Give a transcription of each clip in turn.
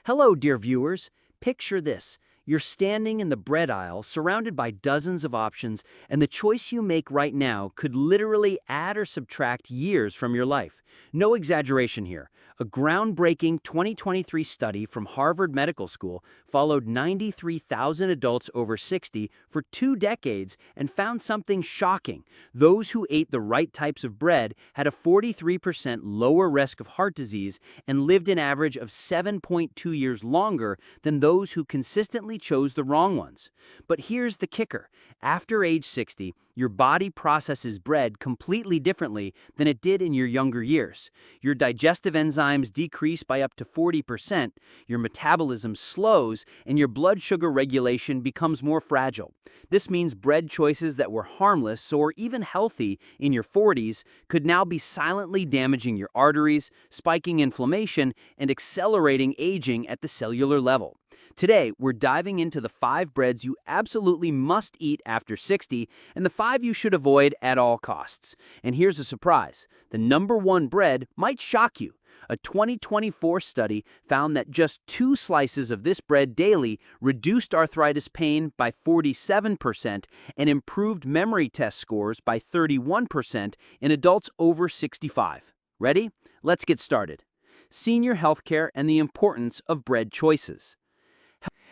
Hello, dear viewers. Picture this. You're standing in the bread aisle, surrounded by dozens of options, and the choice you make right now could literally add or subtract years from your life. No exaggeration here. A groundbreaking 2023 study from Harvard Medical School followed 93,000 adults over 60 for 2 decades and found something shocking. Those who ate the right types of bread had a 43% lower risk of heart disease and lived an average of 7.2 years longer than those who consistently chose the wrong ones. But here's the kicker. After age 60, your body processes bread completely differently than it did in your younger years. Your digestive enzymes decrease by up to 40%, your metabolism slows, and your blood sugar regulation becomes more fragile. This means bread choices that were harmless or even healthy in your 40s could now be silently damaging your arteries, spiking inflammation, and accelerating aging at the cellular level. Today, we're diving into the 5 breads you absolutely must eat after 60 and the 5 you should avoid at all costs. And here's a surprise. The number 1 bread might shock you. A 2024 study found that just 2 slices of this bread daily reduced arthritis pain by 47% and improved memory test scores by 31% in adults over 65. Ready? Let's get started. Senior healthcare and the importance of bread choices.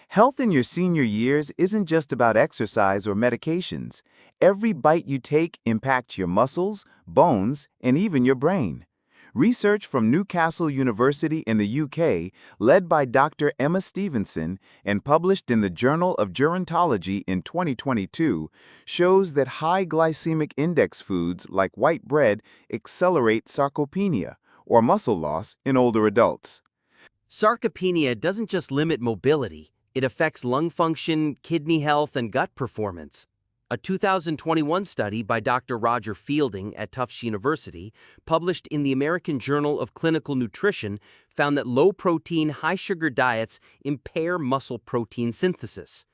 Health in your senior years isn't just about exercise or medications. Every bite you take impacts your muscles, bones, and even your brain. Research from Newcastle University in the UK, led by Dr. Emma Stevenson and published in the Journal of Gerontology in 2022, shows that high glycemic index foods like white bread accelerate sarcopenia, or muscle loss, in older adults. Sarcopenia doesn't just limit mobility. It affects lung function, kidney health, and gut performance. A 2021 study by Dr. Roger Fielding at Tufts University, published in the American Journal of Clinical Nutrition, found that low-protein, high-sugar diets impair muscle protein synthesis.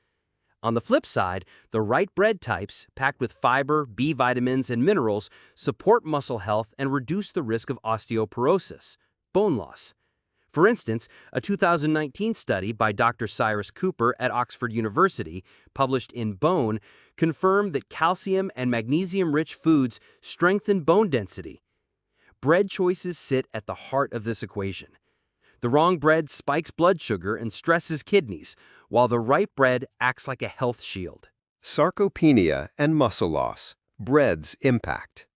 On the flip side, the right bread types, packed with fiber, B vitamins, and minerals, support muscle health and reduce the risk of osteoporosis, bone loss. For instance, a 2019 study by Dr. Cyrus Cooper at Oxford University, published in Bone, confirmed that calcium and magnesium-rich foods strengthen bone density. Bread choices sit at the heart of this equation. The wrong bread spikes blood sugar and stresses kidneys, while the right bread acts like a health shield. Sarcopenia and muscle loss. Bread's impact.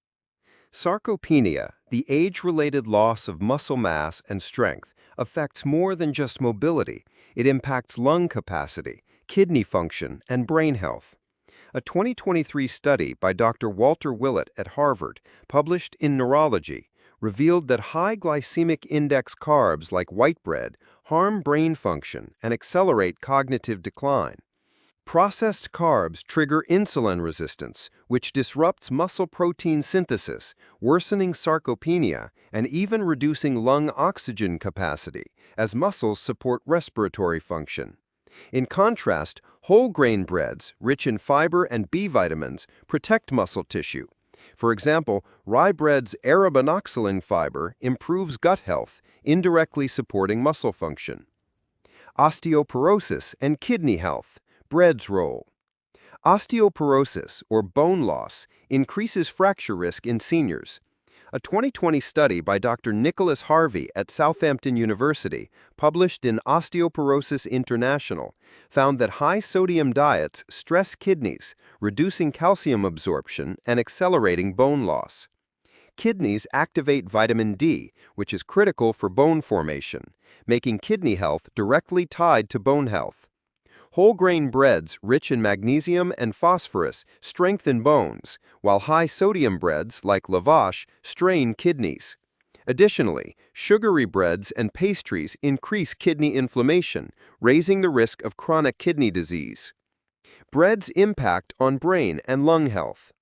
Sarcopenia, the age-related loss of muscle mass and strength, affects more than just mobility. It impacts lung capacity, kidney function, and brain health. A 2023 study by Dr. Walter Willett at Harvard, published in Neurology, revealed that high glycemic index carbs like white bread harm brain function and accelerate cognitive decline. Processed carbs trigger insulin resistance, which disrupts muscle protein synthesis, worsening sarcopenia and even reducing lung oxygen capacity, as muscles support respiratory function. In contrast, whole grain breads, rich in fiber and B vitamins, protect muscle tissue. For example, rye bread's arabinoxalin fiber improves gut health, indirectly supporting muscle function. Osteoporosis and kidney health. Bread's role. Osteoporosis, or bone loss, increases fracture risk in seniors. A 2020 study by Dr. Nicholas Harvey at Southampton University, published in Osteoporosis International, found that high-sodium diets stress kidneys, reducing calcium absorption and accelerating bone loss. Kidneys activate vitamin D, which is critical for bone formation, making kidney health directly tied to bone health. Whole grain breads rich in magnesium and phosphorus strengthen bones, while high-sodium breads like lavash strain kidneys. Additionally, sugary breads and pastries increase kidney inflammation, raising the risk of chronic kidney disease. Bread's impact on brain and lung health.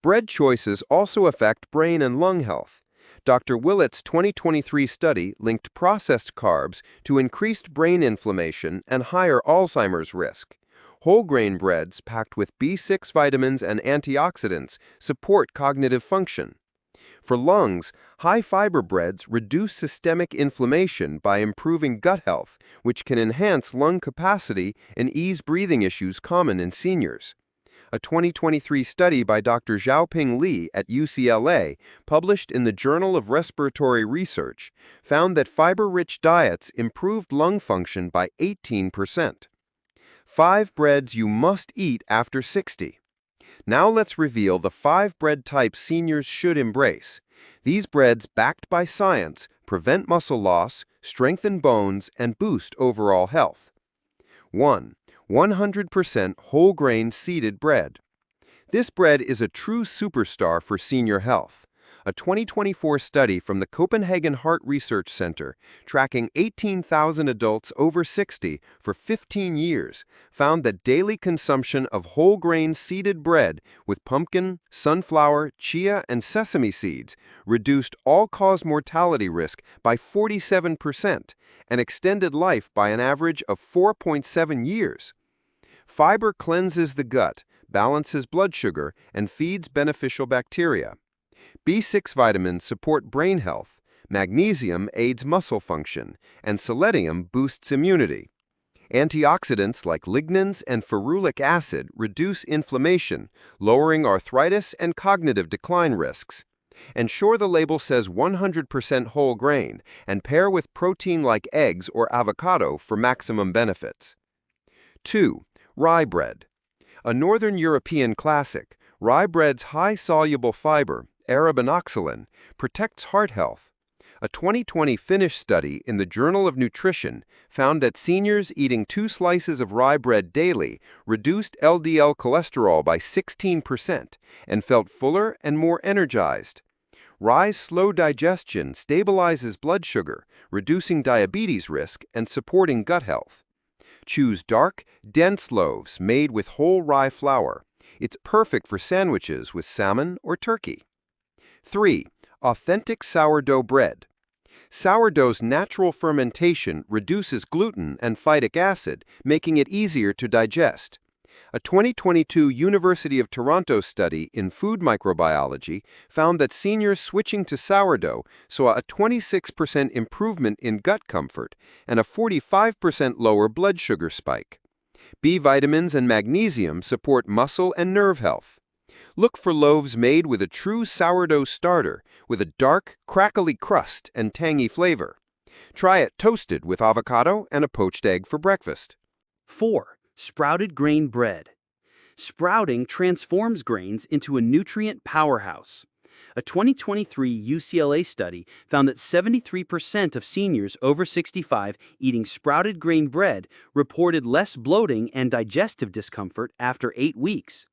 Bread choices also affect brain and lung health. Dr. Willett's 2023 study linked processed carbs to increased brain inflammation and higher Alzheimer's risk. Whole grain breads packed with B6 vitamins and antioxidants support cognitive function. For lungs, high-fiber breads reduce systemic inflammation by improving gut health, which can enhance lung capacity and ease breathing issues common in seniors. A 2023 study by Dr. Xiaoping Li at UCLA, published in the Journal of Respiratory Research, found that fiber-rich diets improved lung function by 18%. 5 breads you must eat after 60. Now let's reveal the 5 bread types seniors should embrace. These breads, backed by science, prevent muscle loss, strengthen bones, and boost overall health. 1. 100% whole grain seeded bread. This bread is a true superstar for senior health. A 2024 study from the Copenhagen Heart Research Center, tracking 18,000 adults over 60 for 15 years, found that daily consumption of whole grain seeded bread with pumpkin, sunflower, chia, and sesame seeds reduced all-cause mortality risk by 47% and extended life by an average of 4.7 years. Fiber cleanses the gut, balances blood sugar, and feeds beneficial bacteria. B6 vitamins support brain health, magnesium aids muscle function, and selenium boosts immunity. Antioxidants like lignans and ferulic acid reduce inflammation, lowering arthritis and cognitive decline risks. Ensure the label says 100% whole grain and pair with protein like eggs or avocado for maximum benefits. 2. Rye bread. A Northern European classic, rye bread's high-soluble fiber, arabinoxolin, protects heart health. A 2020 Finnish study in the Journal of Nutrition found that seniors eating 2 slices of rye bread daily reduced LDL cholesterol by 16% and felt fuller and more energized. Rye's slow digestion stabilizes blood sugar, reducing diabetes risk and supporting gut health. Choose dark, dense loaves made with whole rye flour. It's perfect for sandwiches with salmon or turkey. 3. Authentic sourdough bread. Sourdough's natural fermentation reduces gluten and phytic acid, making it easier to digest. A 2022 University of Toronto study in food microbiology found that seniors switching to sourdough saw a 26% improvement in gut comfort and a 45% lower blood sugar spike. B vitamins and magnesium support muscle and nerve health. Look for loaves made with a true sourdough starter with a dark, crackly crust and tangy flavor. Try it toasted with avocado and a poached egg for breakfast. 4. Sprouted grain bread. Sprouting transforms grains into a nutrient powerhouse. A 2023 UCLA study found that 73% of seniors over 65 eating sprouted grain bread reported less bloating and digestive discomfort after 8 weeks.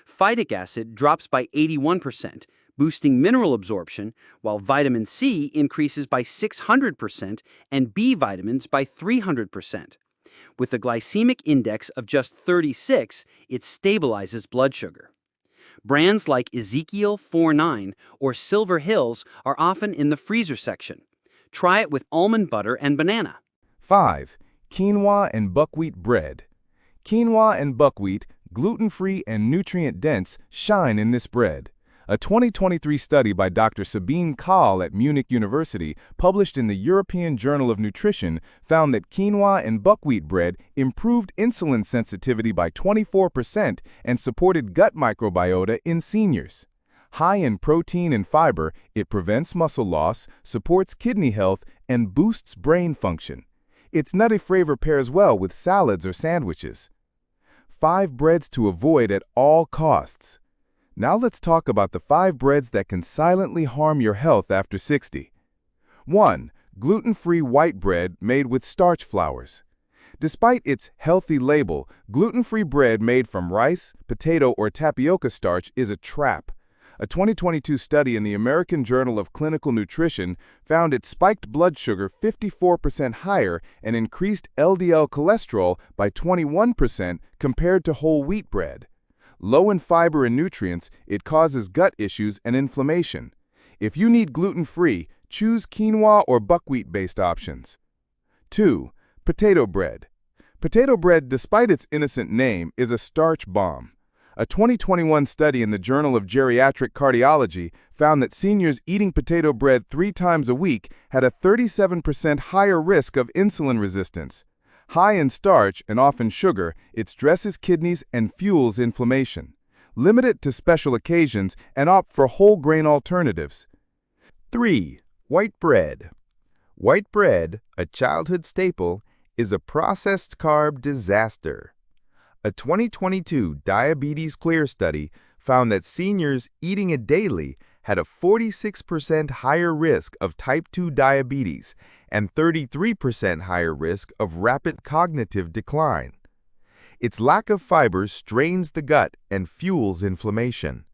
Phytic acid drops by 81%, boosting mineral absorption, while vitamin C increases by 600% and B vitamins by 300%. With a glycemic index of just 36, it stabilizes blood sugar. Brands like Ezekiel 49 or Silver Hills are often in the freezer section. Try it with almond butter and banana. 5. Quinoa and buckwheat bread. Quinoa and buckwheat, gluten-free and nutrient-dense, shine in this bread. A 2023 study by Dr. Sabine Kahl at Munich University, published in the European Journal of Nutrition, found that quinoa and buckwheat bread improved insulin sensitivity by 24% and supported gut microbiota in seniors. High in protein and fiber, it prevents muscle loss, supports kidney health, and boosts brain function. Its nutty flavor pairs well with salads or sandwiches. 5 breads to avoid at all costs. Now let's talk about the 5 breads that can silently harm your health after 60. 1. Gluten-free white bread made with starch flours. Despite its healthy label, gluten-free bread made from rice, potato, or tapioca starch is a trap. A 2022 study in the American Journal of Clinical Nutrition found it spiked blood sugar 54% higher and increased LDL cholesterol by 21% compared to whole wheat bread. Low in fiber and nutrients, it causes gut issues and inflammation. If you need gluten-free, choose quinoa or buckwheat-based options. 2. Potato bread. Potato bread, despite its innocent name, is a starch bomb. A 2021 study in the Journal of Geriatric Cardiology found that seniors eating potato bread 3 times a week had a 37% higher risk of insulin resistance. High in starch and often sugar, it stresses kidneys and fuels inflammation. Limit it to special occasions and opt for whole grain alternatives. 3. White bread. White bread, a childhood staple, is a processed carb disaster. A 2022 Diabetes Clear study found that seniors eating it daily had a 46% higher risk of type 2 diabetes and 33% higher risk of rapid cognitive decline. Its lack of fiber strains the gut and fuels inflammation.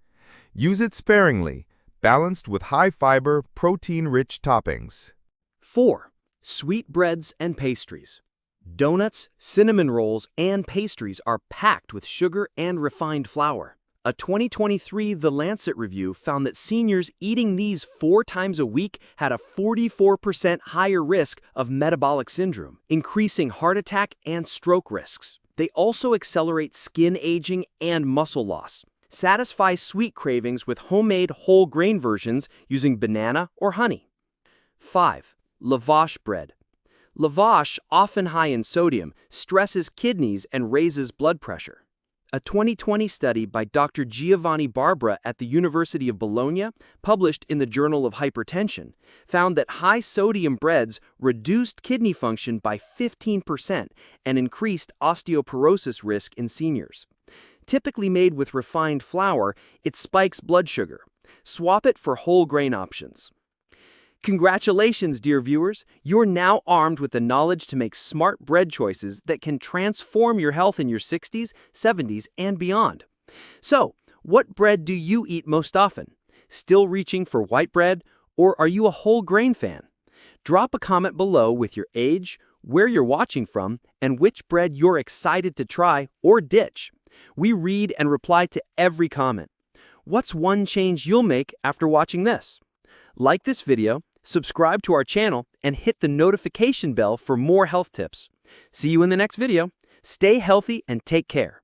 Use it sparingly, balanced with high-fiber, protein-rich toppings. 4. Sweetbreads and pastries. Donuts, cinnamon rolls, and pastries are packed with sugar and refined flour. A 2023 The Lancet review found that seniors eating these 4 times a week had a 44% higher risk of metabolic syndrome, increasing heart attack and stroke risks. They also accelerate skin aging and muscle loss. Satisfy sweet cravings with homemade whole grain versions using banana or honey. 5. Lavash bread. Lavash, often high in sodium, stresses kidneys and raises blood pressure. A 2020 study by Dr. Giovanni Barbara at the University of Bologna, published in the Journal of Hypertension, found that high-sodium breads reduced kidney function by 15% and increased osteoporosis risk in seniors. Typically made with refined flour, it spikes blood sugar. Swap it for whole grain options. Congratulations, dear viewers! You're now armed with the knowledge to make smart bread choices that can transform your health in your 60s, 70s, and beyond. So, what bread do you eat most often? Still reaching for white bread, or are you a whole grain fan? Drop a comment below with your age, where you're watching from, and which bread you're excited to try or ditch. We read and reply to every comment. What's one change you'll make after watching this? Like this video, subscribe to our channel, and hit the notification bell for more health tips. See you in the next video. Stay healthy and take care.